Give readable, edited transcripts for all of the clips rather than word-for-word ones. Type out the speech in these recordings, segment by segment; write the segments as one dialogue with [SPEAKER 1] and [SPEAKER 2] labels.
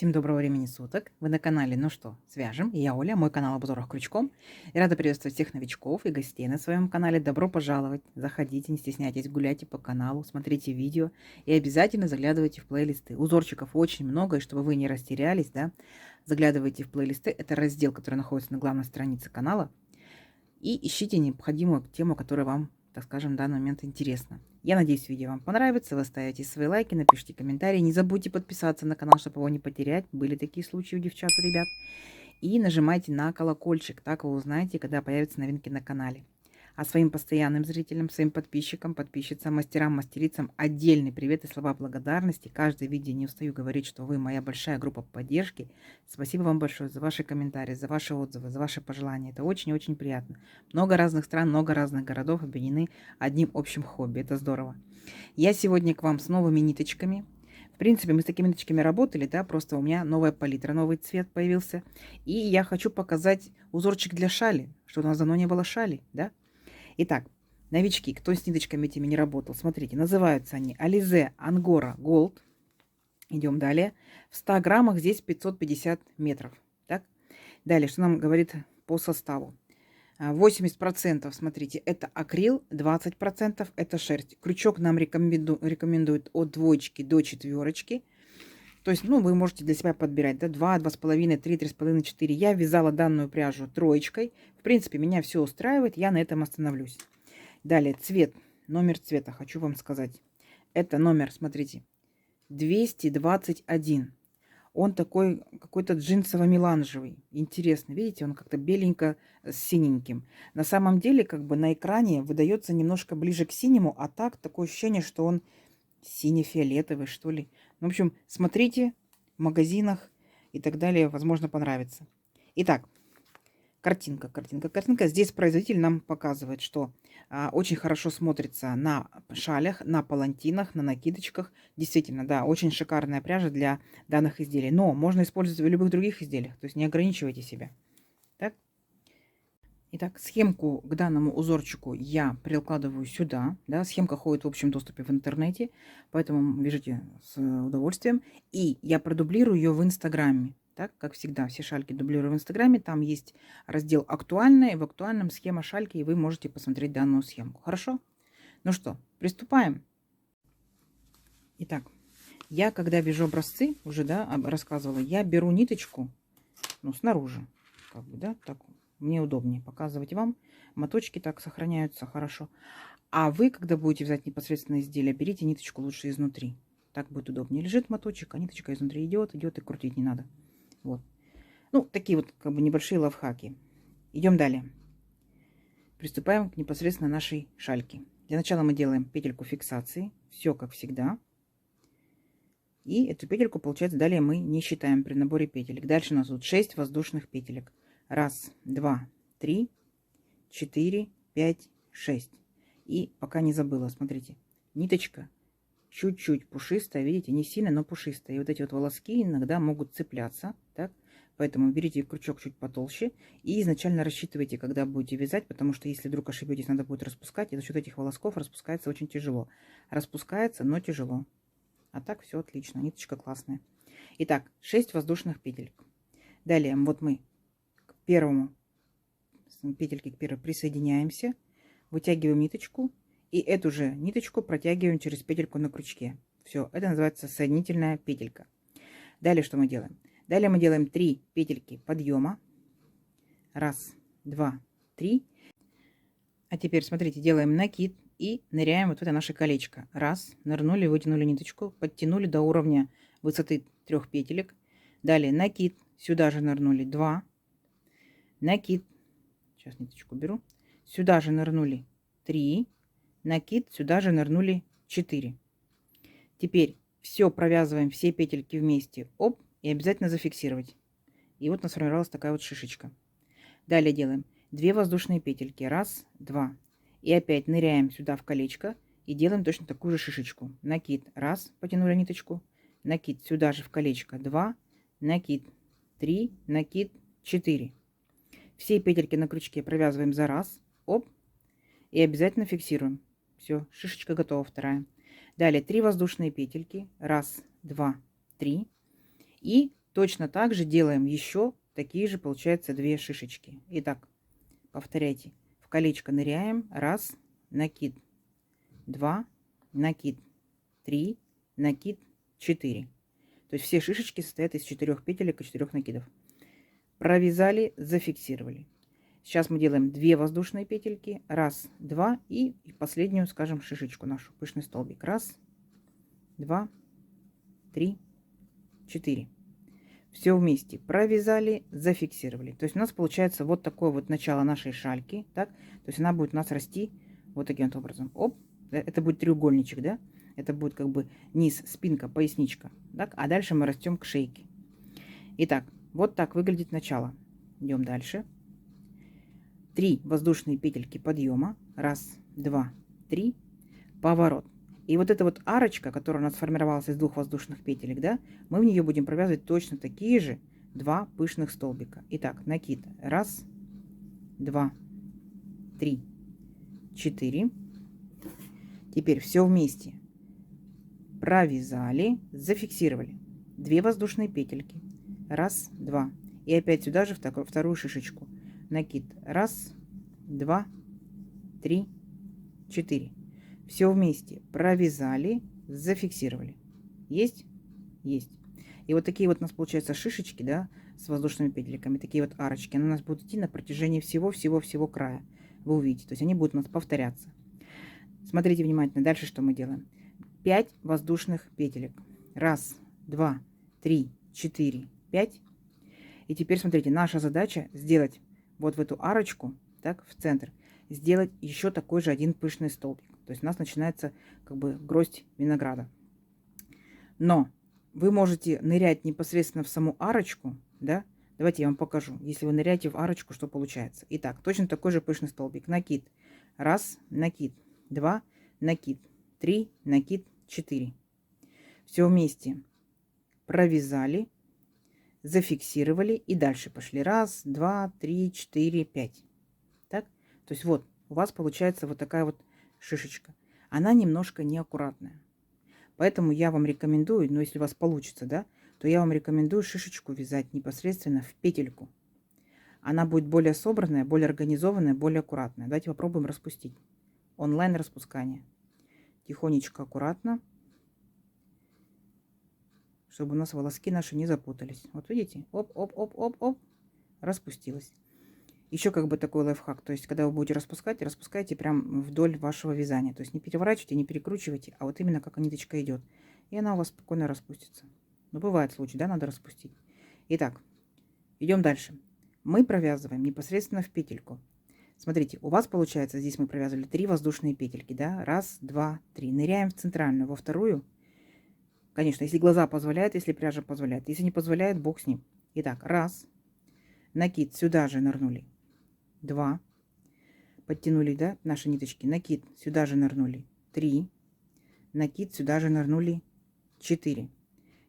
[SPEAKER 1] Всем доброго времени суток. Вы на канале «Ну что, свяжем?» И я Оля, мой канал обзоров крючком. И рада приветствовать всех новичков и гостей на своем канале. Добро пожаловать. Заходите, не стесняйтесь, гуляйте по каналу, смотрите видео и обязательно заглядывайте в плейлисты. Узорчиков очень много, и чтобы вы не растерялись, да, заглядывайте в плейлисты. Это раздел, который находится на главной странице канала. И ищите необходимую тему, которая вам, так скажем, в данный момент интересна. Я надеюсь, видео вам понравится. Вы ставите свои лайки, напишите комментарии. Не забудьте подписаться на канал, чтобы его не потерять. Были такие случаи у девчат, у ребят. И нажимайте на колокольчик. Так вы узнаете, когда появятся новинки на канале. А своим постоянным зрителям, своим подписчикам, подписчицам, мастерам, мастерицам отдельный привет и слова благодарности. Каждое видео не устаю говорить, что вы моя большая группа поддержки. Спасибо вам большое за ваши комментарии, за ваши отзывы, за ваши пожелания. Это очень-очень приятно. Много разных стран, много разных городов объединены одним общим хобби. Это здорово. Я сегодня к вам с новыми ниточками. В принципе, мы с такими ниточками работали, да, просто у меня новая палитра, новый цвет появился. И я хочу показать узорчик для шали, что у нас давно не было шали, да. Итак, новички, кто с ниточками этими не работал, смотрите, называются они Alize Angora Gold. Идем далее. В 100 граммах здесь 550 метров. Так? Далее, что нам говорит по составу? 80%, смотрите, это акрил, 20% это шерсть. Крючок нам рекомендует от 2 до 4. То есть, ну, вы можете для себя подбирать, да, 2, 2,5, 3, 3,5, 4. Я вязала данную пряжу 3. В принципе, меня все устраивает, я на этом остановлюсь. Далее, цвет, номер цвета, хочу вам сказать. Это номер, смотрите, 221. Он такой, какой-то джинсово-меланжевый. Интересно, видите, он как-то беленько с синеньким. На самом деле, как бы на экране выдается немножко ближе к синему, а так, такое ощущение, что он сине-фиолетовый, что ли. В общем, смотрите в магазинах и так далее, возможно, понравится. Итак, картинка. Здесь производитель нам показывает, что очень хорошо смотрится на шалях, на палантинах, на накидочках. Действительно, да, очень шикарная пряжа для данных изделий. Но можно использовать в любых других изделиях, то есть не ограничивайте себя. Так? Итак, схемку к данному узорчику я прикладываю сюда. Да, схемка ходит в общем доступе в интернете, поэтому вяжите с удовольствием. И я продублирую ее в Инстаграме. Так, как всегда, все шальки дублирую в Инстаграме. Там есть раздел «Актуальная», и в актуальном схема шальки, и вы можете посмотреть данную схемку. Хорошо? Ну что, приступаем. Итак, я когда вяжу образцы, уже, да, рассказывала, я беру ниточку, ну, снаружи, как бы, да, так. Мне удобнее показывать вам. Моточки так сохраняются хорошо. А вы, когда будете вязать непосредственно изделие, берите ниточку лучше изнутри. Так будет удобнее. Лежит моточек, а ниточка изнутри идет и крутить не надо. Вот. Ну, такие вот как бы небольшие лайфхаки. Идем далее. Приступаем к непосредственно нашей шальке. Для начала мы делаем петельку фиксации. Все как всегда. И эту петельку, получается, далее мы не считаем при наборе петелек. Дальше у нас тут 6 воздушных петелек. 1, 2, 3, 4, 5, 6. И пока не забыла, смотрите, ниточка чуть-чуть пушистая, видите, не сильно, но пушистая. И вот эти вот волоски иногда могут цепляться, так? Поэтому берите крючок чуть потолще и изначально рассчитывайте, когда будете вязать, потому что если вдруг ошибетесь, надо будет распускать. И за счет этих волосков распускается очень тяжело. Распускается, но тяжело. А так все отлично, ниточка классная. Итак, 6 воздушных петелек. Далее вот мы первому петельке к первой присоединяемся, вытягиваем ниточку и эту же ниточку протягиваем через петельку на крючке. Все, это называется соединительная петелька. Далее что мы делаем? Далее мы делаем 3 петельки подъема. 1, 2, 3. А теперь смотрите, делаем накид и ныряем вот в это наше колечко. 1, нырнули, вытянули ниточку, подтянули до уровня высоты 3 петелек. Далее накид, сюда же нырнули 2. Накид, сейчас ниточку беру, сюда же нырнули 3, накид, сюда же нырнули 4. Теперь все провязываем, все петельки вместе, оп, и обязательно зафиксировать. И вот у нас сформировалась такая вот шишечка. Далее делаем 2 воздушные петельки, 1, 2, и опять ныряем сюда в колечко и делаем точно такую же шишечку. Накид, 1, потянули ниточку, накид, сюда же в колечко 2, накид, 3, накид, 4. Все петельки на крючке провязываем за раз, оп, и обязательно фиксируем. Все, шишечка готова, вторая. Далее 3 воздушные петельки, 1, 2, 3. И Точно так же делаем еще такие же, получается, 2 шишечки. Итак, повторяйте. В колечко ныряем. Раз, накид. 2, накид. 3, накид. 4. То есть все шишечки состоят из 4 петелек и 4 накидов. Провязали, зафиксировали. Сейчас мы делаем 2 воздушные петельки. Раз, два. И последнюю, скажем, шишечку нашу. Пышный столбик. Раз, два, 3, 4. Все вместе провязали, зафиксировали. То есть у нас получается вот такое вот начало нашей шальки. Так? То есть она будет у нас расти вот таким вот образом. Оп. Это будет треугольничек, да? Это будет как бы низ, спинка, поясничка. Так? А дальше мы растем к шейке. Итак, вот так выглядит начало. Идем дальше. 3 воздушные петельки подъема. Раз, два, 3. Поворот. И вот эта вот арочка, которая у нас сформировалась из 2 воздушных петелек, да, мы в нее будем провязывать точно такие же 2 пышных столбика. Итак, накид. Раз, два, 3, 4. Теперь все вместе. Провязали, зафиксировали. 2 воздушные петельки. Раз, два. И опять сюда же вторую шишечку. Накид. Раз, два, 3, 4. Все вместе провязали, зафиксировали. Есть? Есть. И вот такие вот у нас получаются шишечки, да, с воздушными петельками, такие вот арочки. Они у нас будут идти на протяжении всего края. Вы увидите. То есть они будут у нас повторяться. Смотрите внимательно. Дальше что мы делаем? 5 воздушных петелек. Раз, два, 3, 4, 5. И теперь смотрите, наша задача сделать вот в эту арочку, так, в центр, сделать еще такой же один пышный столбик. То есть у нас начинается как бы гроздь винограда. Но вы можете нырять непосредственно в саму арочку, да? Давайте я вам покажу. Если вы ныряете в арочку, что получается. Итак, точно такой же пышный столбик. Накид. Раз, накид. Два, накид. 3, накид. 4. Все вместе провязали, зафиксировали и дальше пошли. Раз, два, 3, 4, 5. Так? То есть вот у вас получается вот такая вот шишечка. Она немножко неаккуратная. Поэтому я вам рекомендую, ну если у вас получится, да, то я вам рекомендую шишечку вязать непосредственно в петельку. Она будет более собранная, более организованная, более аккуратная. Давайте попробуем распустить. Онлайн распускание. Тихонечко, аккуратно, чтобы у нас волоски наши не запутались. Вот видите? Оп-оп-оп-оп-оп. Распустилась. Еще как бы такой лайфхак. То есть, когда вы будете распускать, распускайте прям вдоль вашего вязания. То есть, не переворачивайте, не перекручивайте, а вот именно как ниточка идет. И она у вас спокойно распустится. Но бывает случай, да, надо распустить. Итак, идем дальше. Мы провязываем непосредственно в петельку. Смотрите, у вас получается, здесь мы провязывали 3 воздушные петельки, да? Раз, два, 3. Ныряем в центральную, во вторую. Конечно, если глаза позволяют, если пряжа позволяет. Если не позволяет, бог с ним. Итак, раз. Накид, сюда же нырнули. 2. Подтянули, да, наши ниточки. Накид, сюда же нырнули. 3. Накид, сюда же нырнули. 4.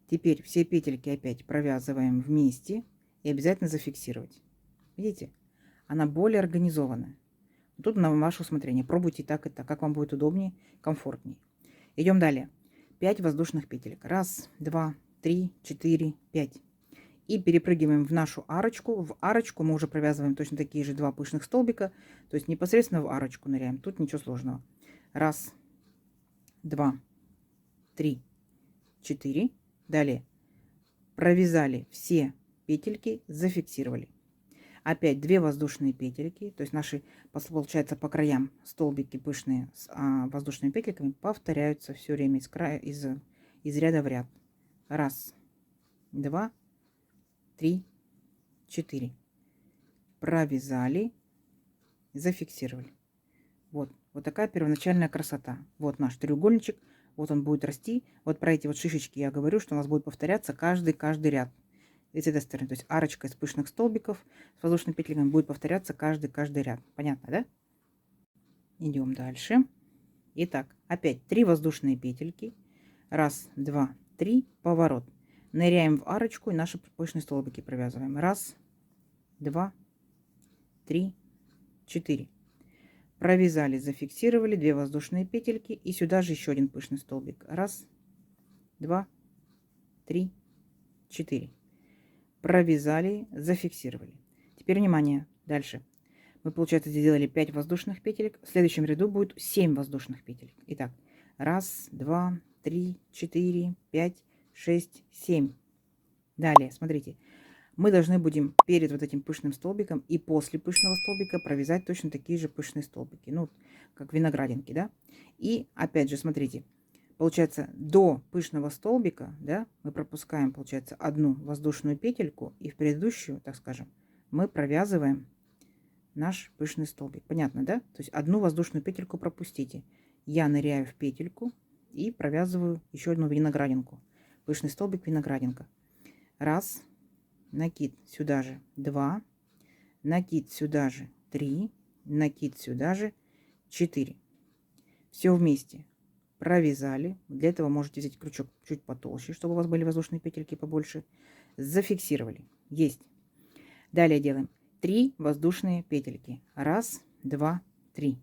[SPEAKER 1] Теперь все петельки опять провязываем вместе и обязательно зафиксировать. Видите? Она более организованная. Тут на ваше усмотрение. Пробуйте так и так, как вам будет удобнее, комфортнее. Идем далее. 5 воздушных петелек. Раз, два, 3, 4, 5. И перепрыгиваем в нашу арочку. В арочку мы уже провязываем точно такие же 2 пышных столбика. То есть непосредственно в арочку ныряем. Тут ничего сложного. Раз, два, 3, 4. Далее провязали все петельки, зафиксировали. Опять 2 воздушные петельки. То есть наши, получается, по краям столбики пышные с воздушными петельками повторяются все время из ряда в ряд. Раз, два, 3, 4. Провязали, зафиксировали. Вот такая первоначальная красота. Вот наш треугольничек. Вот он будет расти. Вот про эти вот шишечки я говорю, что у нас будет повторяться каждый ряд. И с этой стороны, то есть арочка из пышных столбиков с воздушными петельками будет повторяться каждый ряд. Понятно, да? Идем дальше. Итак, опять 3 воздушные петельки. Раз, два, 3. Поворот. Ныряем в арочку и наши пышные столбики провязываем. Раз, два, 3, 4. Провязали, зафиксировали 2 воздушные петельки и сюда же еще один пышный столбик. Раз, два, 3, 4. провязали, зафиксировали. Теперь внимание, дальше. Мы, получается, сделали 5 воздушных петелек. В следующем ряду будет 7 воздушных петелек. Итак, 1, 2, 3, 4, 5, 6, 7. Далее, смотрите. Мы должны будем перед вот этим пышным столбиком и после пышного столбика провязать точно такие же пышные столбики. Ну, как виноградинки, да. И опять же, смотрите. Получается, до пышного столбика, да, мы пропускаем, получается, одну воздушную петельку. И в предыдущую, так скажем, мы провязываем наш пышный столбик. Понятно, да? То есть одну воздушную петельку пропустите. Я ныряю в петельку и провязываю еще одну виноградинку. Пышный столбик, виноградинка. Раз, накид сюда же 2, накид сюда же 3, накид сюда же 4. Все вместе провязали. Для этого можете взять крючок чуть потолще, чтобы у вас были воздушные петельки побольше. Зафиксировали. Есть. Далее делаем 3 воздушные петельки. 1, 2, 3.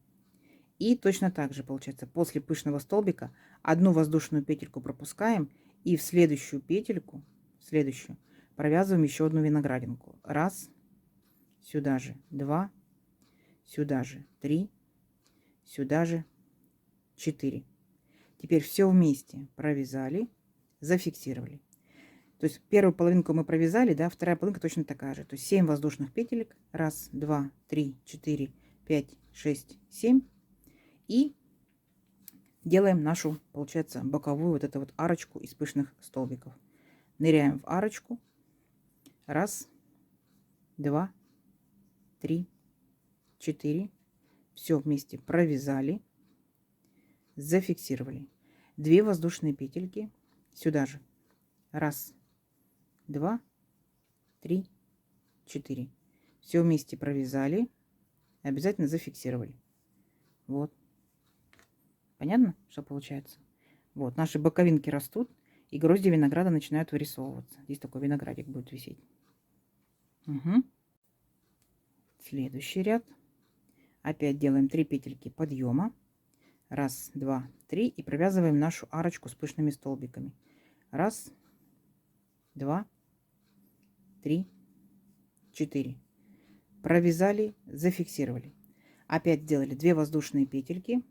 [SPEAKER 1] И точно так же получается после пышного столбика одну воздушную петельку пропускаем и в следующую петельку, провязываем еще одну виноградинку. 1, сюда же 2, сюда же 3, сюда же 4. Теперь все вместе провязали, зафиксировали. То есть первую половинку мы провязали, да, вторая половинка точно такая же. То есть 7 воздушных петелек. 1, 2, 3, 4, 5, 6, 7. И делаем нашу, получается, боковую вот эту вот арочку из пышных столбиков. Ныряем в арочку. 1, 2, 3, 4. Все вместе провязали, зафиксировали. 2 воздушные петельки сюда же. 1, 2, 3, 4. Все вместе провязали, обязательно зафиксировали. Вот. Понятно, что получается? Вот, наши боковинки растут, и грозди винограда начинают вырисовываться. Здесь такой виноградик будет висеть. Угу. Следующий ряд. Опять делаем 3 петельки подъема. 1, 2, 3. И провязываем нашу арочку с пышными столбиками. 1, 2, 3, 4. Провязали, зафиксировали. Опять сделали 2 воздушные петельки.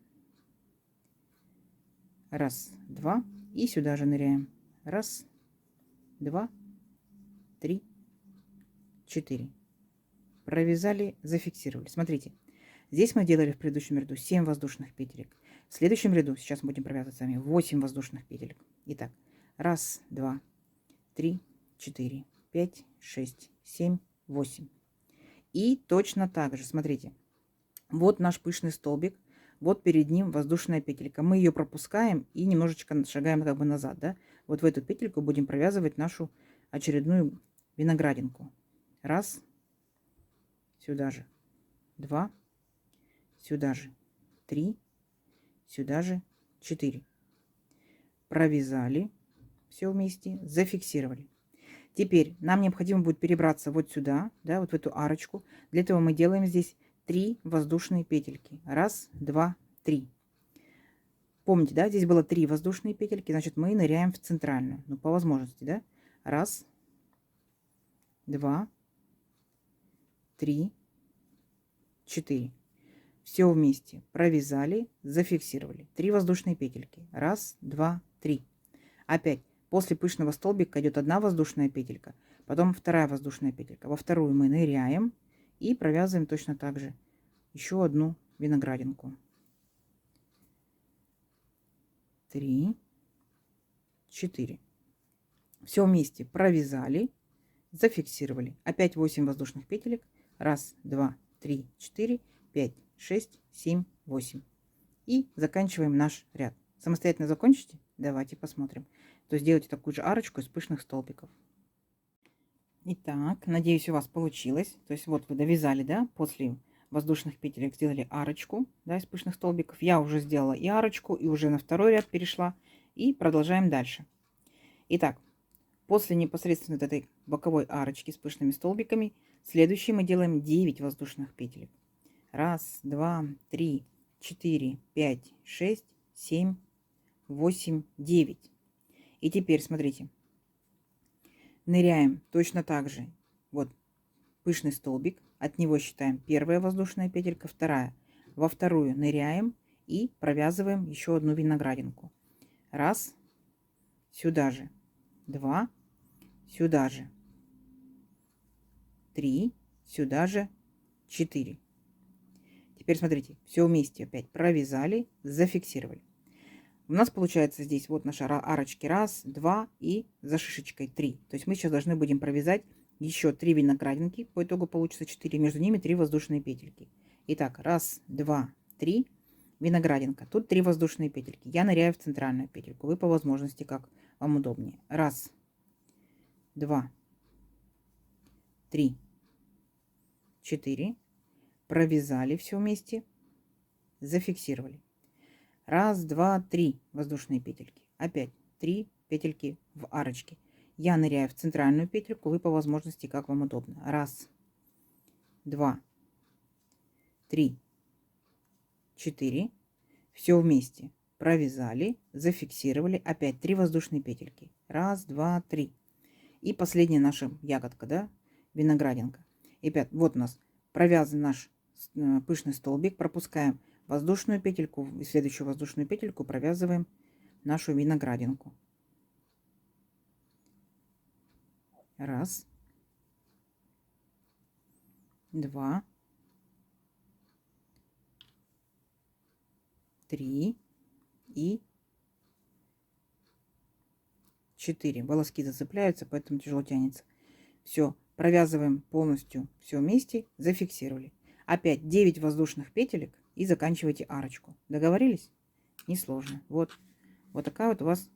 [SPEAKER 1] 1, 2. И сюда же ныряем. 1, 2, 3, 4. Провязали, зафиксировали. Смотрите, здесь мы делали в предыдущем ряду 7 воздушных петелек. В следующем ряду, сейчас мы будем провязывать с вами 8 воздушных петелек. Итак, 1, 2, 3, 4, 5, 6, 7, 8. И точно так же, смотрите, вот наш пышный столбик, вот перед ним воздушная петелька. Мы ее пропускаем и немножечко шагаем как бы назад, да? Вот в эту петельку будем провязывать нашу очередную виноградинку. 1, сюда же 2, сюда же 3, сюда же 4. Провязали все вместе, зафиксировали. Теперь нам необходимо будет перебраться вот сюда, да, вот в эту арочку. Для этого мы делаем здесь 3 воздушные петельки. 1, 2, 3. Помните, да, здесь было 3 воздушные петельки, значит, мы ныряем в центральную. Ну, по возможности, да. 1, 2, 3, 4. Все вместе провязали, зафиксировали. 3 воздушные петельки. 1, 2, 3. Опять после пышного столбика идет 1 воздушная петелька, потом 2 воздушная петелька. Во вторую мы ныряем и провязываем точно так же еще одну виноградинку. 3, 4. Все вместе провязали, зафиксировали. Опять 8 воздушных петелек. 1, 2, 3, 4, 5, 6, 7, 8. И заканчиваем наш ряд. Самостоятельно закончите? Давайте посмотрим. То есть делайте такую же арочку из пышных столбиков. Итак, надеюсь, у вас получилось. То есть вот вы довязали, да, после воздушных петелек сделали арочку, да, из пышных столбиков. Я уже сделала и арочку, и уже на второй ряд перешла. И продолжаем дальше. Итак, после непосредственно этой боковой арочки с пышными столбиками, следующий мы делаем 9 воздушных петелек. 1, 2, 3, 4, 5, 6, 7, 8, 9. И теперь смотрите. Ныряем точно так же. Вот пышный столбик. От него считаем первая воздушная петелька, вторая. Во вторую ныряем и провязываем еще одну виноградинку. Раз, сюда же. Два, сюда же. Три, сюда же. 4. Теперь смотрите, все вместе опять провязали, зафиксировали. У нас получается здесь вот наши арочки. Раз, два и за шишечкой 3. То есть мы сейчас должны будем провязать еще 3 виноградинки. По итогу получится 4. Между ними 3 воздушные петельки. Итак, раз, два, 3. Виноградинка. Тут 3 воздушные петельки. Я ныряю в центральную петельку. Вы по возможности, как вам удобнее. Раз, два, 3, 4. Провязали все вместе. Зафиксировали. Раз, два, 3 воздушные петельки. Опять 3 петельки в арочке. Я ныряю в центральную петельку. Вы по возможности, как вам удобно. Раз, два, 3, 4. Все вместе провязали, зафиксировали. Опять 3 воздушные петельки. Раз, два, 3. И последняя наша ягодка, да, виноградинка. И опять вот у нас провязан наш пышный столбик. Пропускаем воздушную петельку и следующую воздушную петельку провязываем нашу виноградинку. Раз, два, 3 и 4. Волоски зацепляются, поэтому тяжело тянется. Все, провязываем полностью все вместе, зафиксировали. Опять 9 воздушных петелек и заканчивайте арочку. Договорились? Несложно. Вот такая вот у вас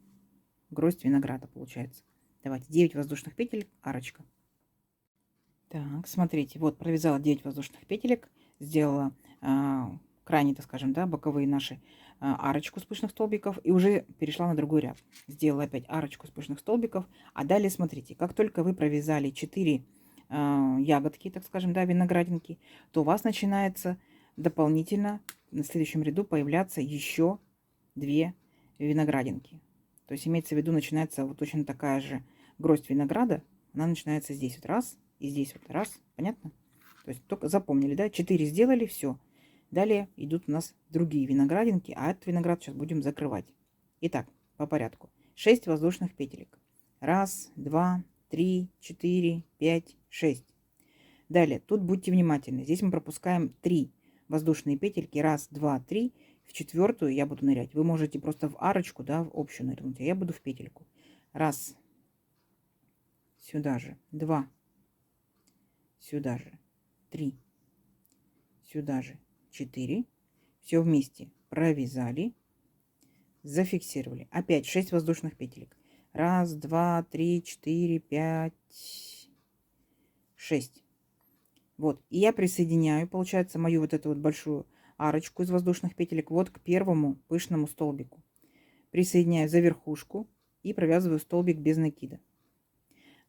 [SPEAKER 1] гроздь винограда получается. Давайте 9 воздушных петель, арочка. Так, смотрите, вот провязала 9 воздушных петелек, сделала крайне, так скажем, да, боковые наши арочку с пышных столбиков и уже перешла на другой ряд. Сделала опять арочку с пышных столбиков, а далее смотрите, как только вы провязали 4 ягодки, так скажем, да, виноградинки, то у вас начинается дополнительно на следующем ряду появляться еще 2 виноградинки. То есть имеется в виду, начинается вот точно такая же гроздь винограда, она начинается здесь вот раз, и здесь вот раз, понятно? То есть только запомнили, да, 4 сделали, все. Далее идут у нас другие виноградинки, а этот виноград сейчас будем закрывать. Итак, по порядку. 6 воздушных петелек. Раз, два, 3, 4, 5, 6. Далее, тут будьте внимательны. Здесь мы пропускаем 3 воздушные петельки. Раз, два, 3. В четвертую я буду нырять. Вы можете просто в арочку, да, в общую нырнуть, а я буду в петельку. Раз, сюда же, 2, сюда же, 3, сюда же, 4. Все вместе провязали, зафиксировали. Опять 6 воздушных петелек. Раз, два, 3, 4, 5, 6. Вот. И я присоединяю, получается, мою вот эту вот большую арочку из воздушных петелек вот к первому пышному столбику. Присоединяю за верхушку и провязываю столбик без накида.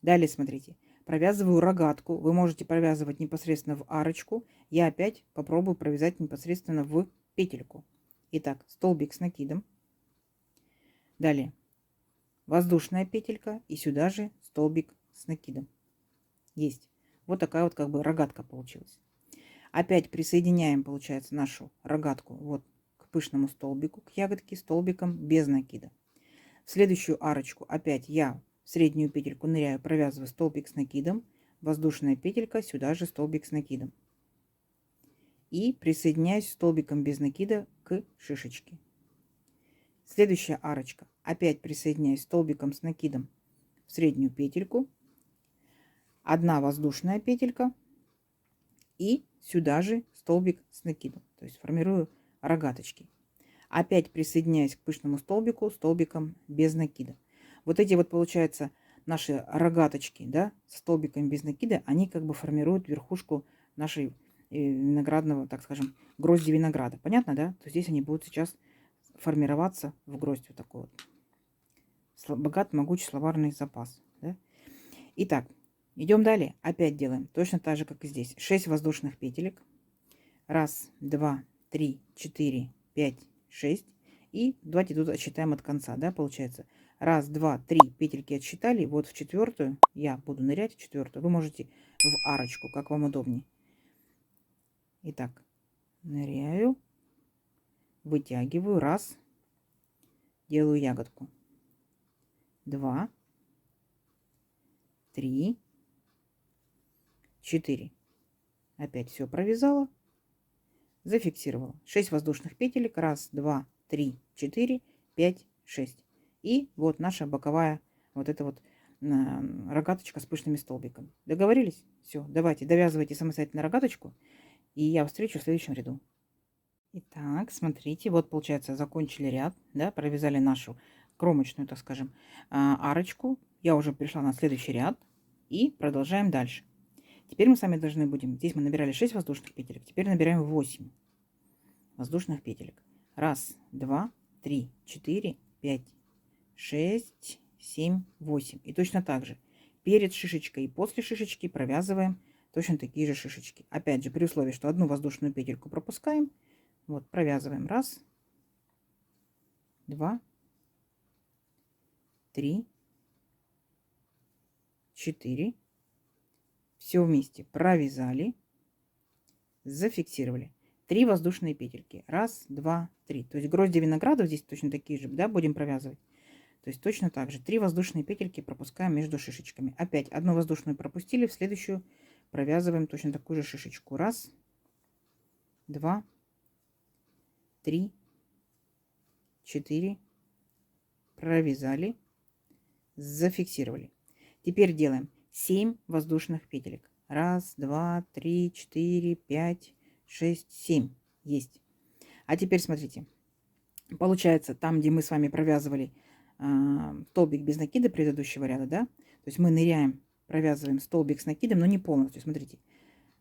[SPEAKER 1] Далее, смотрите, провязываю рогатку. Вы можете провязывать непосредственно в арочку. Я опять попробую провязать непосредственно в петельку. Итак, столбик с накидом. Далее воздушная петелька и сюда же столбик с накидом. Есть. Вот такая вот как бы рогатка получилась. Опять присоединяем, получается, нашу рогатку вот к пышному столбику, к ягодке столбиком без накида. В следующую арочку опять я в среднюю петельку ныряю, провязываю столбик с накидом, воздушная петелька, сюда же столбик с накидом. И присоединяюсь столбиком без накида к шишечке. Следующая арочка. Опять присоединяюсь столбиком с накидом в среднюю петельку. Одна воздушная петелька. И сюда же столбик с накидом. То есть формирую рогаточки. Опять присоединяюсь к пышному столбику столбиком без накида. Вот эти вот, получается, наши рогаточки, да, с столбиком без накида, они как бы формируют верхушку нашей виноградного, так скажем, грозди винограда. Понятно, да? То здесь они будут сейчас формироваться в гроздь вот такой вот. Богат, могучий словарный запас. Да? Итак, идем далее. Опять делаем точно так же, как и здесь. 6 воздушных петелек. Раз, два, 3, 4, 5, 6. И давайте тут отсчитаем от конца, да, получается. Раз, два, три петельки отсчитали. Вот в четвертую я буду нырять, в четвертую. Вы можете в арочку, как вам удобнее. Итак, ныряю, вытягиваю. Раз, делаю ягодку. 2, 3, 4. Опять все провязала, зафиксировала. 6 воздушных петелек. Раз, два, три, 4, 5, 6. И вот наша боковая вот эта вот рогаточка с пышными столбиками. Договорились? Все, давайте довязывайте самостоятельно рогаточку, и я встречу в следующем ряду. Итак, смотрите, вот получается закончили ряд, да, провязали нашу кромочную, так скажем, арочку. Я уже перешла на следующий ряд и продолжаем дальше. Теперь мы с вами должны будем, здесь мы набирали 6 воздушных петелек, теперь набираем 8 воздушных петелек. Раз, два, три, 4, 5, 6, 7, 8. И точно так же перед шишечкой и после шишечки провязываем точно такие же шишечки. Опять же, при условии, что одну воздушную петельку пропускаем. Вот, провязываем. Раз, два, три, 4. Все вместе провязали, зафиксировали. 3 воздушные петельки. Раз, два, три. То есть грозди виноградов здесь точно такие же, да, будем провязывать. То есть точно так же 3 воздушные петельки пропускаем между шишечками. Опять одну воздушную пропустили, в следующую провязываем точно такую же шишечку. Раз, два, три, 4. Провязали, зафиксировали. Теперь делаем 7 воздушных петелек. Раз, два, три, 4, 5, 6, 7. Есть. А теперь смотрите. Получается, там, где мы с вами провязывали столбик без накида предыдущего ряда, да, то есть мы ныряем, провязываем столбик с накидом, но не полностью. Смотрите.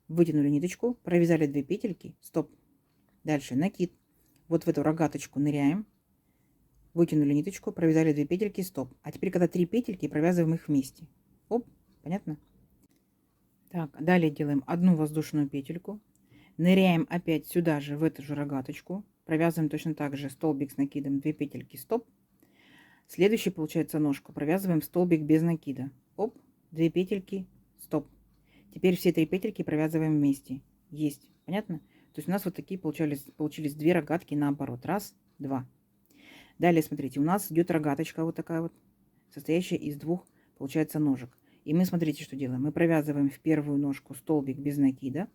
[SPEAKER 1] Вытянули ниточку, провязали 2 петельки, стоп. Дальше накид. Вот в эту рогаточку ныряем, вытянули ниточку, провязали 2 петельки, стоп. А теперь, когда 3 петельки, провязываем их вместе. Оп, понятно? Так, далее делаем одну воздушную петельку, ныряем опять сюда же, в эту же рогаточку, провязываем точно так же столбик с накидом, 2 петельки, стоп. Следующий получается ножку, провязываем столбик без накида, оп, 2 петельки, стоп. Теперь все 3 петельки провязываем вместе. Есть, понятно? То есть у нас вот такие получились 2 рогатки наоборот. Раз, два. Далее, смотрите, у нас идет рогаточка вот такая вот, состоящая из 2, получается, ножек. И мы, смотрите, что делаем. Мы провязываем в первую ножку столбик без накида.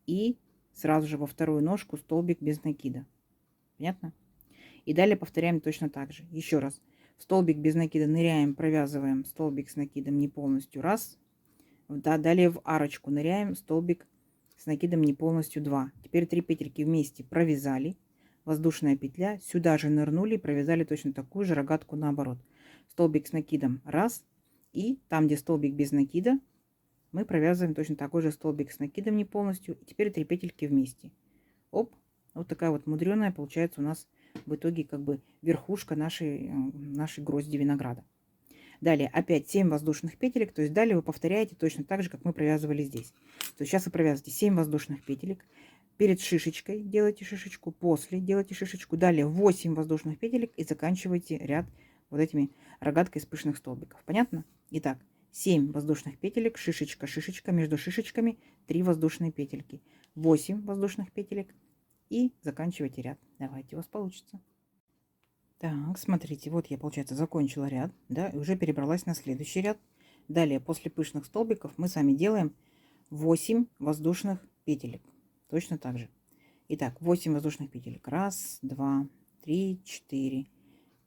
[SPEAKER 1] И сразу же во вторую ножку столбик без накида. Понятно? И далее повторяем точно так же. Еще раз. В столбик без накида ныряем, провязываем столбик с накидом не полностью. Раз. Да, далее в арочку ныряем, столбик с накидом не полностью 2. Теперь 3 петельки вместе провязали. Воздушная петля. Сюда же нырнули, провязали точно такую же рогатку наоборот. Столбик с накидом раз. И там, где столбик без накида, мы провязываем точно такой же столбик с накидом не полностью. И теперь 3 петельки вместе. Оп. Вот такая вот мудреная получается у нас в итоге как бы верхушка нашей грозди винограда. Далее опять 7 воздушных петелек. То есть далее вы повторяете точно так же, как мы провязывали здесь. То есть сейчас вы провязываете 7 воздушных петелек. Перед шишечкой делаете шишечку. После делаете шишечку. Далее 8 воздушных петелек. И заканчиваете ряд вот этими рогаткой из пышных столбиков. Понятно? Итак, 7 воздушных петелек. Шишечка, шишечка. Между шишечками 3 воздушные петельки. 8 воздушных петелек. И заканчивайте ряд. Давайте, у вас получится. Так, смотрите, вот я, получается, закончила ряд, да, и уже перебралась на следующий ряд. Далее, после пышных столбиков мы с вами делаем 8 воздушных петелек. Точно так же. Итак, 8 воздушных петелек. Раз, два, три, 4,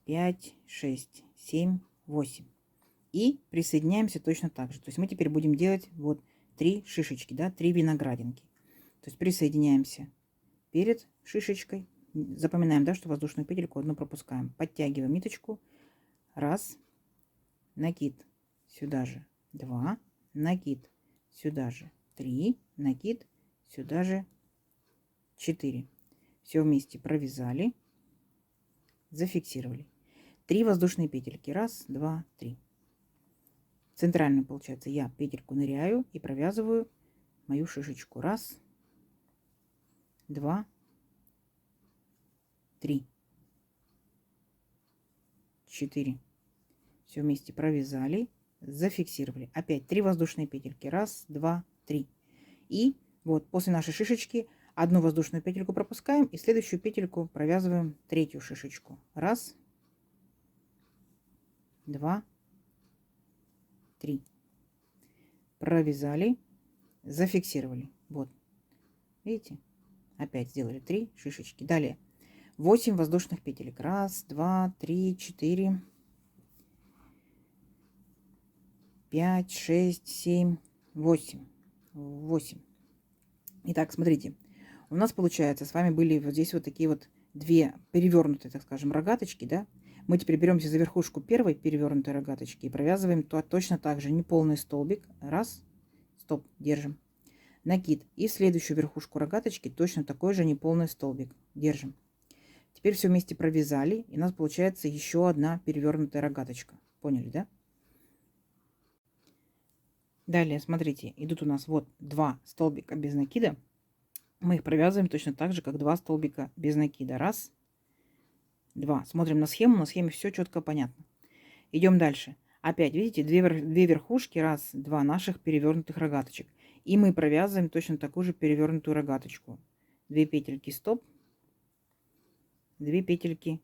[SPEAKER 1] 5, 6, 7, 8. И присоединяемся точно так же. То есть мы теперь будем делать вот 3 шишечки, да, 3 виноградинки. То есть присоединяемся перед шишечкой. Запоминаем, да, что воздушную петельку одну пропускаем. Подтягиваем ниточку. Раз. Накид. Сюда же 2. Накид. Сюда же 3. Накид. Сюда же 4. Все вместе провязали. Зафиксировали. 3 воздушные петельки. Раз, два, три. Центральную, получается, я петельку ныряю и провязываю мою шишечку. Раз. Два. 3, 4. Все вместе провязали, зафиксировали. Опять 3 воздушные петельки. Раз, два, три. И вот после нашей шишечки одну воздушную петельку пропускаем и следующую петельку провязываем третью шишечку. Раз, два, три. Провязали, зафиксировали. Вот. Видите? Опять сделали 3 шишечки. Далее 8 воздушных петелек. Раз, два, три, 4, 5, 6, 7, 8. 8. Итак, смотрите. У нас получается, с вами были вот здесь вот такие вот две перевернутые, так скажем, рогаточки, да? Мы теперь беремся за верхушку первой перевернутой рогаточки и провязываем точно так же неполный столбик. Раз, стоп, держим. Накид. И в следующую верхушку рогаточки точно такой же неполный столбик. Держим. Теперь все вместе провязали, и у нас получается еще одна перевернутая рогаточка. Поняли, да? Далее, смотрите, идут у нас вот 2 столбика без накида. Мы их провязываем точно так же, как 2 столбика без накида. Раз, два. Смотрим на схему. На схеме все четко понятно. Идем дальше. Опять, видите, две верхушки, раз, два наших перевернутых рогаточек. И мы провязываем точно такую же перевернутую рогаточку. 2 петельки, стоп. 2 петельки,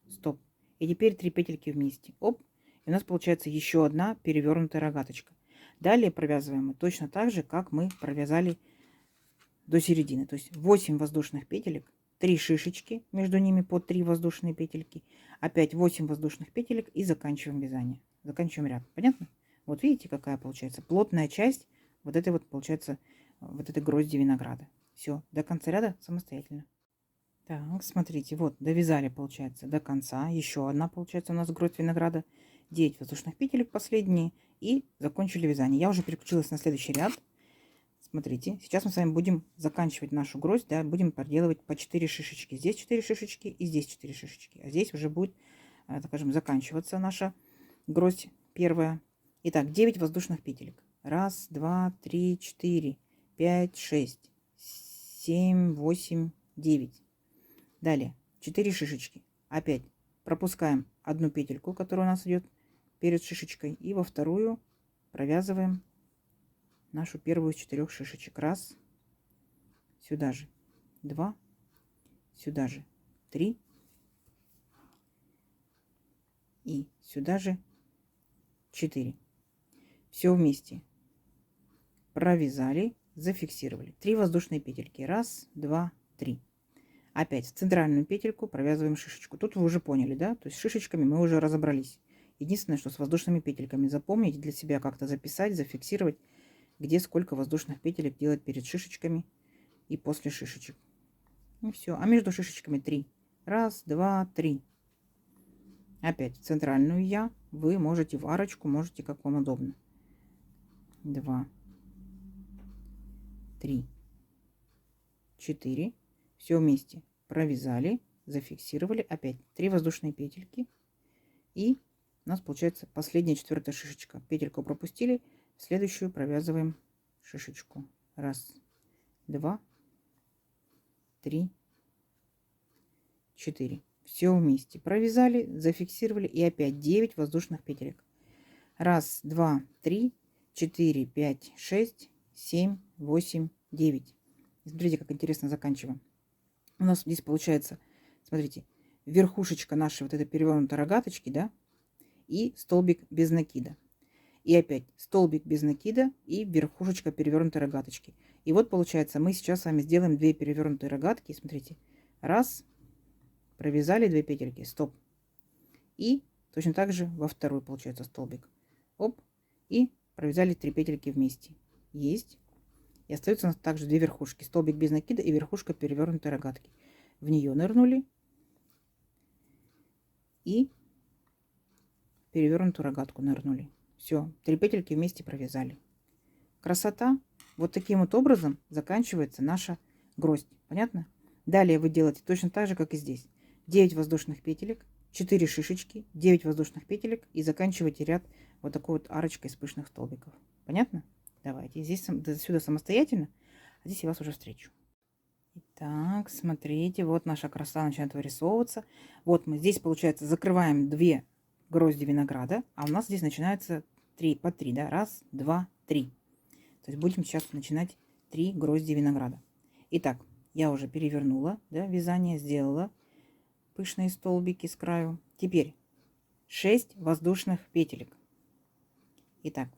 [SPEAKER 1] стоп. И теперь 3 петельки вместе. Оп. И у нас получается еще одна перевернутая рогаточка. Далее провязываем мы точно так же, как мы провязали до середины. То есть 8 воздушных петелек, 3 шишечки, между ними по 3 воздушные петельки. Опять 8 воздушных петелек и заканчиваем вязание. Заканчиваем ряд. Понятно? Вот видите, какая получается плотная часть вот этой вот, получается, вот этой грозди винограда. Все, до конца ряда самостоятельно. Так, смотрите, вот довязали, получается, до конца. Еще одна, получается, у нас гроздь винограда. 9 воздушных петелек последние. И закончили вязание. Я уже переключилась на следующий ряд. Смотрите, сейчас мы с вами будем заканчивать нашу гроздь, да, будем проделывать по 4 шишечки. Здесь 4 шишечки и здесь 4 шишечки. А здесь уже будет, так скажем, заканчиваться наша гроздь первая. Итак, 9 воздушных петелек. Раз, два, три, 4, 5, 6, 7, 8, 9. Далее 4 шишечки. Опять пропускаем одну петельку, которая у нас идет перед шишечкой, и во вторую провязываем нашу первую из 4 шишечек. Раз, сюда же 2, сюда же 3 и сюда же 4. Все вместе провязали, зафиксировали. 3 воздушные петельки. Раз, два, три. Опять в центральную петельку провязываем шишечку. Тут вы уже поняли, да? То есть с шишечками мы уже разобрались. Единственное, что с воздушными петельками запомнить, для себя как-то записать, зафиксировать, где сколько воздушных петелек делать перед шишечками и после шишечек. И все. А между шишечками 3. Раз, два, три. Опять в центральную я. Вы можете в арочку, можете как вам удобно. 2, 3, 4. Все вместе провязали, зафиксировали. Опять 3 воздушные петельки. И у нас получается последняя 4-я шишечка. Петельку пропустили. В следующую провязываем шишечку. Раз, два, 3, 4. Все вместе провязали, зафиксировали. И опять 9 воздушных петелек. Раз, два, 3, 4, 5, 6, 7, 8, 9. Смотрите, как интересно заканчиваем. У нас здесь получается, смотрите, верхушечка нашей вот этой перевернутой рогаточки, да, и столбик без накида. И опять столбик без накида и верхушечка перевернутой рогаточки. И вот получается, мы сейчас с вами сделаем 2 перевернутые рогатки. Смотрите, раз, провязали 2 петельки, стоп. И точно так же во второй получается столбик. Оп, и провязали 3 петельки вместе. Есть. И остается у нас также 2 верхушки. Столбик без накида и верхушка перевернутой рогатки. В нее нырнули. И перевернутую рогатку нырнули. Все, 3 петельки вместе провязали. Красота. Вот таким вот образом заканчивается наша гроздь. Понятно? Далее вы делаете точно так же, как и здесь. 9 воздушных петелек, 4 шишечки, 9 воздушных петелек и заканчиваете ряд вот такой вот арочкой из пышных столбиков. Понятно? Давайте. Здесь до сюда самостоятельно, а здесь я вас уже встречу. Итак, смотрите, вот наша красота начинает вырисовываться. Вот мы здесь, получается, закрываем 2 грозди винограда, а у нас здесь начинается 3 по 3, да, раз, два, три. То есть будем сейчас начинать 3 грозди винограда. Итак, я уже перевернула, да, вязание, сделала пышные столбики с краю. Теперь 6 воздушных петелек. Итак,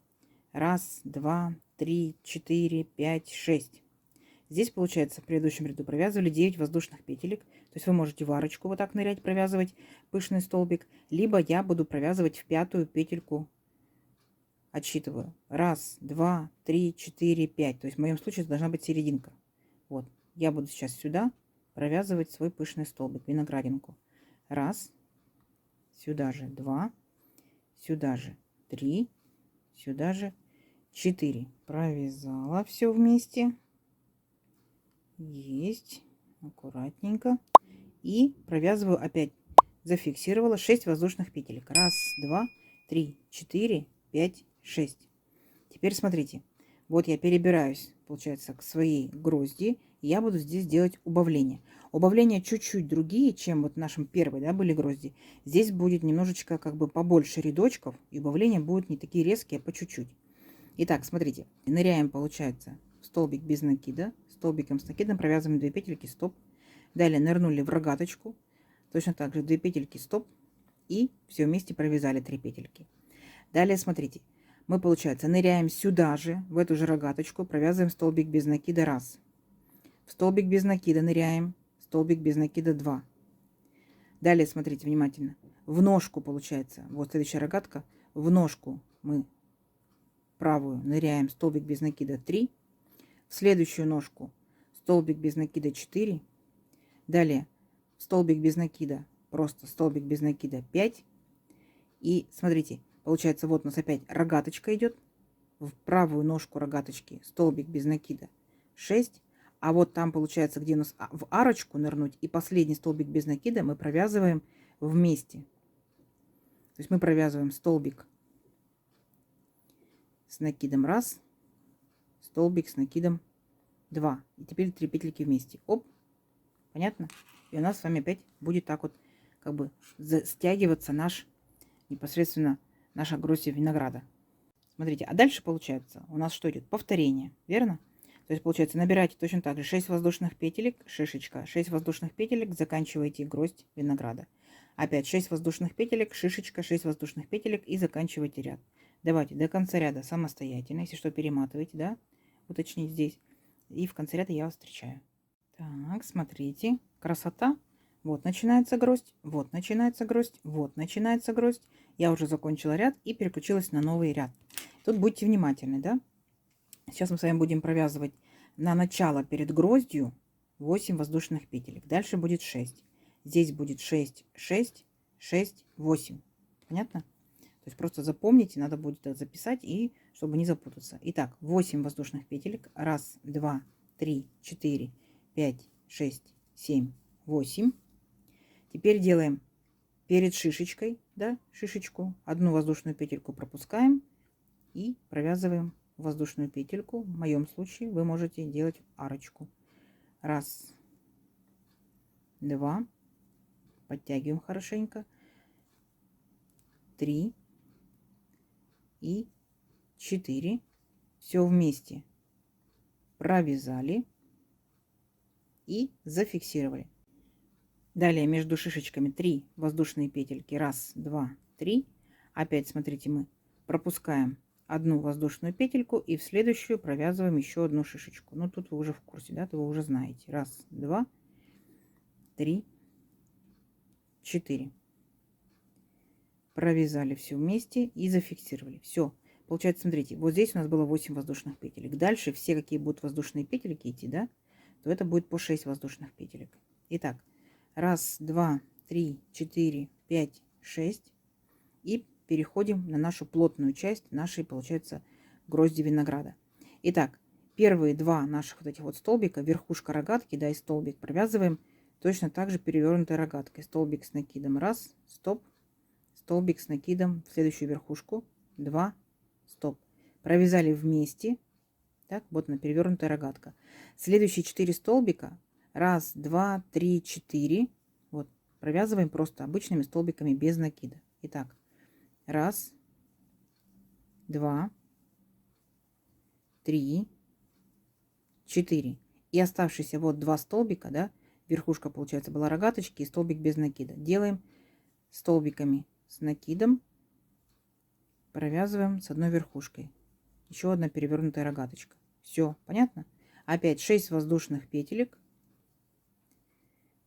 [SPEAKER 1] раз, два, три, 4, 5, 6. Здесь, получается, в предыдущем ряду провязывали 9 воздушных петелек. То есть вы можете в арочку вот так нырять, провязывать пышный столбик. Либо я буду провязывать в 5-ю петельку. Отсчитываю. Раз, два, три, 4, 5. То есть в моем случае это должна быть серединка. Вот. Я буду сейчас сюда провязывать свой пышный столбик, виноградинку. Раз. Сюда же 2. Сюда же 3. Сюда же 4. Провязала все вместе. Есть. Аккуратненько. И провязываю опять. Зафиксировала 6 воздушных петелек. Раз, два, три, 4, 5, 6. Теперь смотрите. Вот я перебираюсь, получается, к своей грозди. И я буду здесь делать убавления. Убавления чуть-чуть другие, чем вот в нашем первой, да, были грозди. Здесь будет немножечко как бы побольше рядочков. И убавления будут не такие резкие, а по чуть-чуть. Итак, смотрите. Ныряем, получается, в столбик без накида. Столбиком с накидом провязываем 2 петельки, стоп. Далее нырнули в рогаточку. Точно так же 2 петельки, стоп. И все вместе провязали 3 петельки. Далее смотрите. Мы, получается, ныряем сюда же, в эту же рогаточку, провязываем столбик без накида раз. В столбик без накида ныряем, столбик без накида 2. Далее смотрите внимательно. В ножку, получается, вот следующая рогатка. В ножку мы правую ныряем, столбик без накида 3. В следующую ножку столбик без накида 4. Далее столбик без накида, просто столбик без накида 5. И смотрите, получается, вот у нас опять рогаточка идет. В правую ножку рогаточки столбик без накида 6. А вот там, получается, где у нас в арочку нырнуть и последний столбик без накида мы провязываем вместе. То есть мы провязываем столбик с накидом раз, столбик с накидом 2. И теперь 3 петельки вместе. Оп, понятно? И у нас с вами опять будет так вот как бы стягиваться непосредственно наша гроздь винограда. Смотрите, а дальше получается у нас что идет? Повторение, верно? То есть получается набираете точно так же 6 воздушных петелек, шишечка, 6 воздушных петелек, заканчиваете гроздь винограда. Опять 6 воздушных петелек, шишечка, 6 воздушных петелек и заканчиваете ряд. Давайте до конца ряда самостоятельно, если что, перематывайте, да, уточнить здесь. И в конце ряда я вас встречаю. Так, смотрите, красота. Вот начинается гроздь, вот начинается гроздь, вот начинается гроздь. Я уже закончила ряд и переключилась на новый ряд. Тут будьте внимательны, да? Сейчас мы с вами будем провязывать на начало перед гроздью 8 воздушных петелек. Дальше будет 6. Здесь будет 6, 6, 6, 8. Понятно? То есть просто запомните, надо будет это записать, и чтобы не запутаться. Итак, 8 воздушных петелек. Раз, два, три, 4, 5, 6, 7, 8. Теперь делаем перед шишечкой, да, шишечку. Одну воздушную петельку пропускаем и провязываем воздушную петельку. В моем случае вы можете делать арочку. Раз, два, подтягиваем хорошенько, 3 и 4. Все вместе провязали и зафиксировали. Далее между шишечками 3 воздушные петельки. Раз, два, 3. Опять смотрите, мы пропускаем одну воздушную петельку и в следующую провязываем еще одну шишечку. Ну тут вы уже в курсе, да, вы уже знаете. Раз, два, 3, 4. Провязали все вместе и зафиксировали. Все. Получается, смотрите, вот здесь у нас было 8 воздушных петелек. Дальше все, какие будут воздушные петельки идти, да, то это будет по 6 воздушных петелек. Итак, раз, два, 3, 4, 5, 6. И переходим на нашу плотную часть нашей, получается, грозди винограда. Итак, первые два наших вот этих вот столбика, верхушка рогатки, да, и столбик, провязываем точно так же перевернутой рогаткой. Столбик с накидом раз, стоп, столбик с накидом в следующую верхушку, 2, стоп. Провязали вместе, так, вот на перевернутая рогатка. Следующие 4 столбика, раз, два, 3, 4, вот, провязываем просто обычными столбиками без накида. Итак, Раз, два, три, 4. И оставшиеся вот 2 столбика, да, верхушка, получается, была рогаточки и столбик без накида. Делаем столбиками с накидом, провязываем с одной верхушкой. Еще одна перевернутая рогаточка. Все, понятно? Опять 6 воздушных петелек.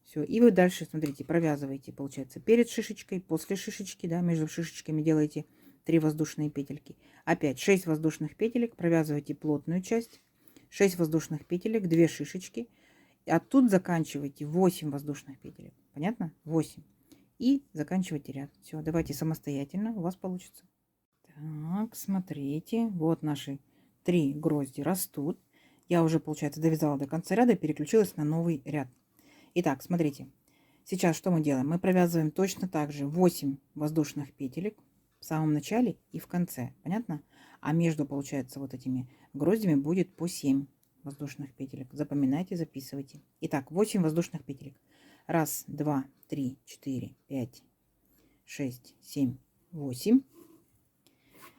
[SPEAKER 1] Все, и вы дальше, смотрите, провязываете, получается, перед шишечкой, после шишечки, да, между шишечками делаете 3 воздушные петельки. Опять 6 воздушных петелек, провязываете плотную часть, 6 воздушных петелек, 2 шишечки, а тут заканчиваете 8 воздушных петелек. Понятно? 8. И заканчивайте ряд. Все, давайте самостоятельно, у вас получится. Так, смотрите, вот наши 3 грозди растут. Я уже, получается, довязала до конца ряда и переключилась на новый ряд. Итак, смотрите, сейчас что мы делаем? Мы провязываем точно так же 8 воздушных петелек в самом начале и в конце, понятно? А между, получается, вот этими гроздями будет по 7 воздушных петелек. Запоминайте, записывайте. Итак, 8 воздушных петелек. 1, 2, 3, 4, 5, 6, 7, 8.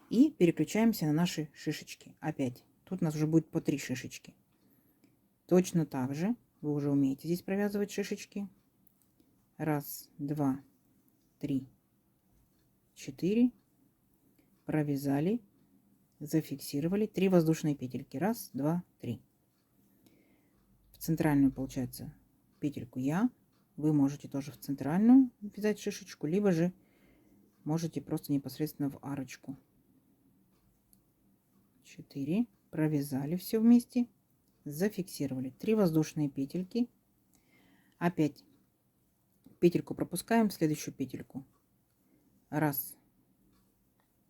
[SPEAKER 1] И переключаемся на наши шишечки. Опять, тут у нас уже будет по 3 шишечки. Точно так же. Вы уже умеете здесь провязывать шишечки. 1, 2, 3, 4. Провязали. Зафиксировали. 3 воздушные петельки. 1, 2, 3. В центральную, получается, петельку я. Вы можете тоже в центральную вязать шишечку, либо же можете просто непосредственно в арочку. 4. Провязали все вместе. Зафиксировали 3 воздушные петельки. Опять петельку пропускаем, следующую петельку. 1,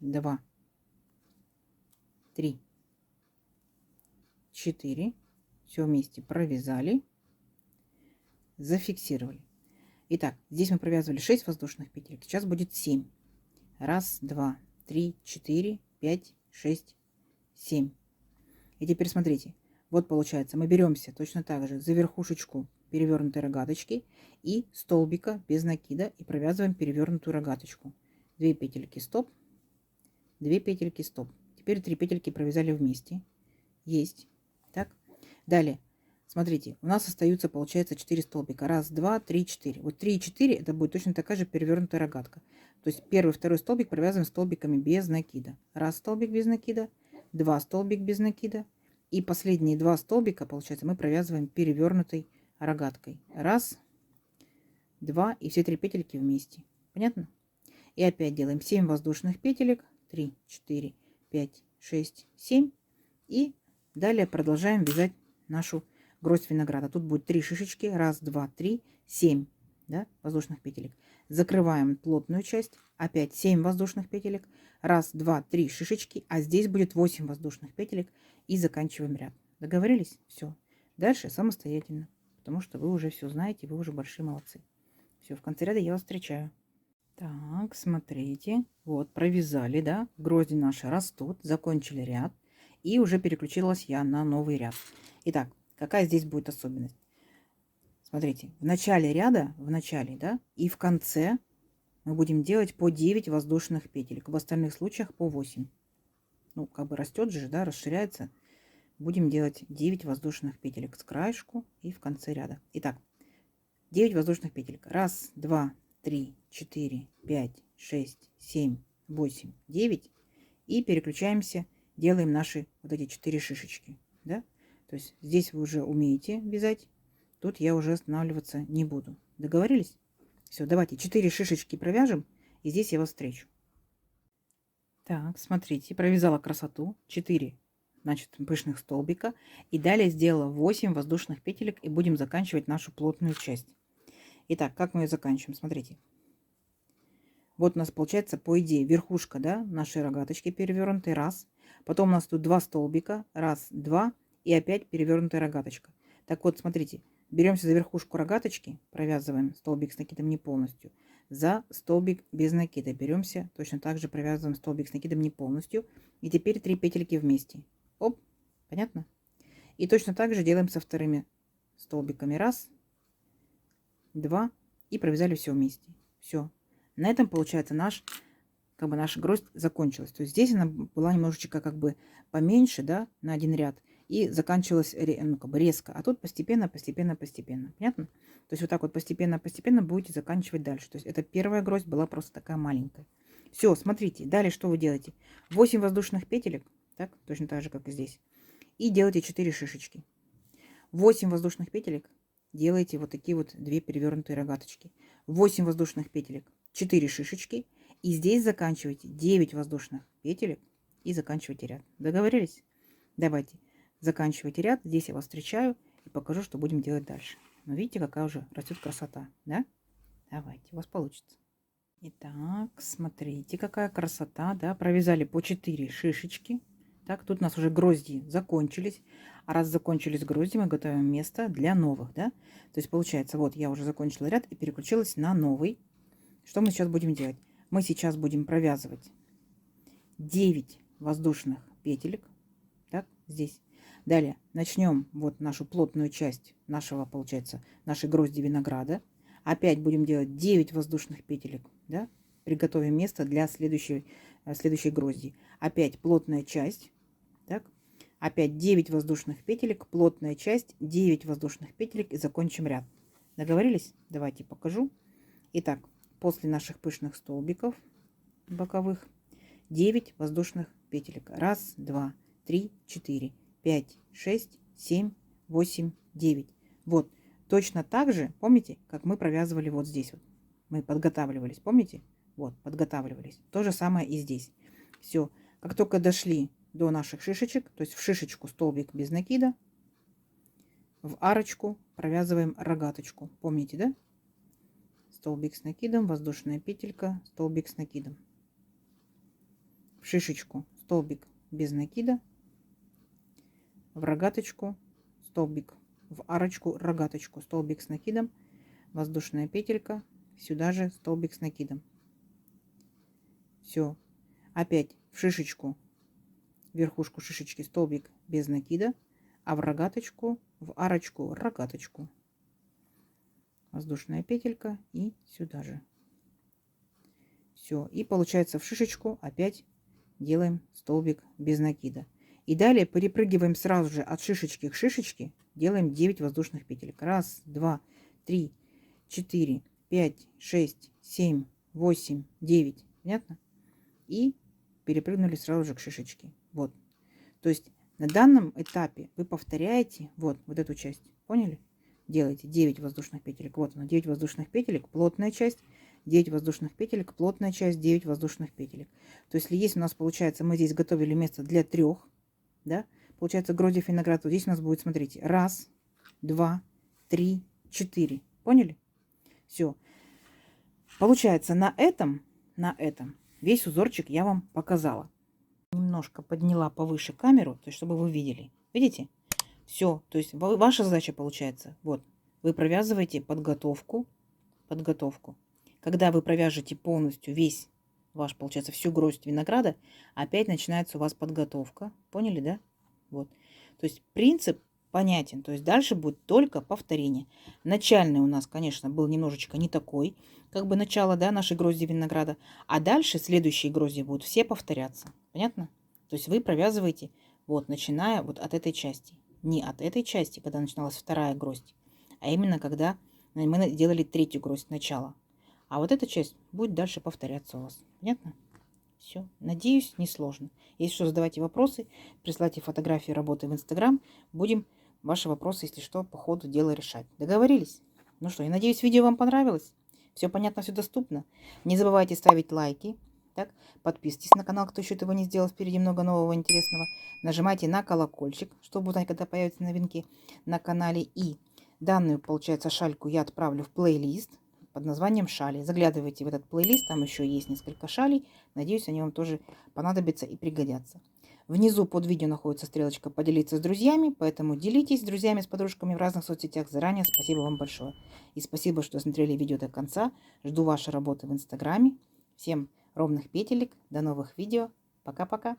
[SPEAKER 1] 2, 3, 4. Все вместе провязали, зафиксировали. Итак, здесь мы провязывали 6 воздушных петелек, сейчас будет 7. 1, 2, 3, 4, 5, 6, 7. И теперь смотрите. Вот получается, мы беремся точно так же за верхушечку перевернутой рогаточки и столбика без накида и провязываем перевернутую рогаточку. 2 петельки стоп, 2 петельки стоп. Теперь 3 петельки провязали вместе. Есть. Так. Далее, смотрите, у нас остаются, получается, 4 столбика. 1, 2, 3, 4. Вот 3 и 4 это будет точно такая же перевернутая рогатка. То есть первый, второй столбик провязываем столбиками без накида. 1 столбик без накида, 2 столбик без накида. И последние 2 столбика, получается, мы провязываем перевернутой рогаткой. 1, 2 и все 3 петельки вместе. Понятно? И опять делаем 7 воздушных петелек. 3, 4, 5, 6, 7. И далее продолжаем вязать нашу гроздь винограда. Тут будет 3 шишечки. 1, 2, 3, 7, да, воздушных петелек. Закрываем плотную часть. Опять 7 воздушных петелек. 1, 2, 3 шишечки. А здесь будет 8 воздушных петелек. И заканчиваем ряд. Договорились? Все. Дальше самостоятельно. Потому что вы уже все знаете, вы уже большие молодцы. Все, в конце ряда я вас встречаю. Так, смотрите. Вот, провязали, да? Грозди наши растут. Закончили ряд. И уже переключилась я на новый ряд. Итак, какая здесь будет особенность? Смотрите, в начале ряда, да, и в конце мы будем делать по 9 воздушных петелек. В остальных случаях по 8. Ну, как бы растет же, да, расширяется. Будем делать 9 воздушных петелек с краешку и в конце ряда. Итак, 9 воздушных петелек. 1, 2, 3, 4, 5, 6, 7, 8, 9. И переключаемся, делаем наши вот эти 4 шишечки. Да? То есть здесь вы уже умеете вязать. Тут я уже останавливаться не буду. Договорились? Все, давайте 4 шишечки провяжем. И здесь я вас встречу. Так, смотрите, провязала красоту. 4, значит, пышных столбика. И далее сделала 8 воздушных петелек. И будем заканчивать нашу плотную часть. Итак, как мы ее заканчиваем? Смотрите. Вот у нас получается, по идее, верхушка, да, нашей рогаточки перевернутой. 1. Потом у нас тут 2 столбика. 1, 2. И опять перевернутая рогаточка. Так вот, смотрите. Беремся за верхушку рогаточки. Провязываем столбик с накидом не полностью. За столбик без накида беремся. Точно так же провязываем столбик с накидом не полностью. И теперь 3 петельки вместе. Оп. Понятно? И точно так же делаем со вторыми столбиками. 1, 2. И провязали все вместе. Все. На этом получается наш как бы наша гроздь закончилась. То есть здесь она была немножечко как бы поменьше, да, на один ряд, и заканчивалась ну, как бы резко. А тут постепенно, постепенно, постепенно. Понятно? То есть вот так вот постепенно, постепенно будете заканчивать дальше. То есть это первая гроздь была просто такая маленькая. Все, смотрите, далее что вы делаете? 8 воздушных петелек, так, точно так же, как и здесь. И делаете 4 шишечки. 8 воздушных петелек делаете вот такие вот 2 перевернутые рогаточки. 8 воздушных петелек, 4 шишечки. И здесь заканчиваете 9 воздушных петелек и заканчиваете ряд. Договорились? Давайте. Заканчивайте ряд. Здесь я вас встречаю и покажу, что будем делать дальше. Ну, видите, какая уже растет красота, да? Давайте, у вас получится. Итак, смотрите, какая красота, да? Провязали по 4 шишечки. Так, тут у нас уже грозди закончились. А раз закончились грозди, мы готовим место для новых, да? То есть получается, вот я уже закончила ряд и переключилась на новый. Что мы сейчас будем делать? Мы сейчас будем провязывать 9 воздушных петелек. Так, здесь. Далее начнем вот нашу плотную часть нашего, получается, нашей грозди винограда. Опять будем делать 9 воздушных петелек, да? Приготовим место для следующей грозди. Опять плотная часть, так? Опять 9 воздушных петелек, плотная часть, 9 воздушных петелек и закончим ряд. Договорились? Давайте покажу. Итак, после наших пышных столбиков боковых 9 воздушных петелек. 1, 2, 3, 4, 5, 6, 7, 8, 9. Вот. Точно так же, помните, как мы провязывали вот здесь. Вот. Мы подготавливались, помните? Вот, подготавливались. То же самое и здесь. Все. Как только дошли до наших шишечек, то есть в шишечку столбик без накида, в арочку провязываем рогаточку. Помните, да? Столбик с накидом, воздушная петелька, столбик с накидом. В шишечку столбик без накида, в рогаточку столбик, в арочку рогаточку, столбик с накидом, воздушная петелька, сюда же столбик с накидом. Все. Опять в шишечку, верхушку шишечки столбик без накида, а в рогаточку, в арочку рогаточку. Воздушная петелька и сюда же. Все. И получается в шишечку опять делаем столбик без накида. И далее перепрыгиваем сразу же от шишечки к шишечке. Делаем 9 воздушных петелек. 1, 2, 3, 4, 5, 6, 7, 8, 9. Понятно? И перепрыгнули сразу же к шишечке. Вот. То есть на данном этапе вы повторяете вот эту часть. Поняли? Делаете 9 воздушных петелек. Вот оно, 9 воздушных петелек, плотная часть. 9 воздушных петелек, плотная часть, 9 воздушных петелек. То есть, если есть у нас, получается, мы здесь готовили место для 3, да, получается, гроздьев винограда, здесь у нас будет, смотрите, 1, 2, 3, 4. Поняли? Все. Получается, на этом весь узорчик я вам показала. Немножко подняла повыше камеру, то есть, чтобы вы видели. Видите? Все. То есть, ваша задача получается, вот, вы провязываете подготовку. Когда вы провяжете полностью весь ваш, получается, всю гроздь винограда, опять начинается у вас подготовка. Поняли, да? Вот. То есть принцип понятен. То есть дальше будет только повторение. Начальный у нас, конечно, был немножечко не такой, как бы начало, да, нашей грозди винограда. А дальше следующие грозди будут все повторяться. Понятно? То есть вы провязываете, вот, начиная вот от этой части. Не от этой части, когда начиналась вторая гроздь, а именно когда мы делали третью гроздь начала. А вот эта часть будет дальше повторяться у вас. Понятно? Все. Надеюсь, несложно. Если что, задавайте вопросы, присылайте фотографии работы в Инстаграм. Будем ваши вопросы, если что, по ходу дела решать. Договорились? Ну что, я надеюсь, видео вам понравилось. Все понятно, все доступно. Не забывайте ставить лайки. Так, подписывайтесь на канал, кто еще этого не сделал. Впереди много нового интересного. Нажимайте на колокольчик, чтобы узнать, когда появятся новинки на канале. И данную, получается, шальку я отправлю в плейлист под названием шали. Заглядывайте в этот плейлист, там еще есть несколько шалей. Надеюсь, они вам тоже понадобятся и пригодятся. Внизу под видео находится стрелочка «Поделиться с друзьями», поэтому делитесь с друзьями, с подружками в разных соцсетях. Заранее спасибо вам большое. И спасибо, что смотрели видео до конца. Жду вашей работы в Инстаграме. Всем ровных петелек. До новых видео. Пока-пока.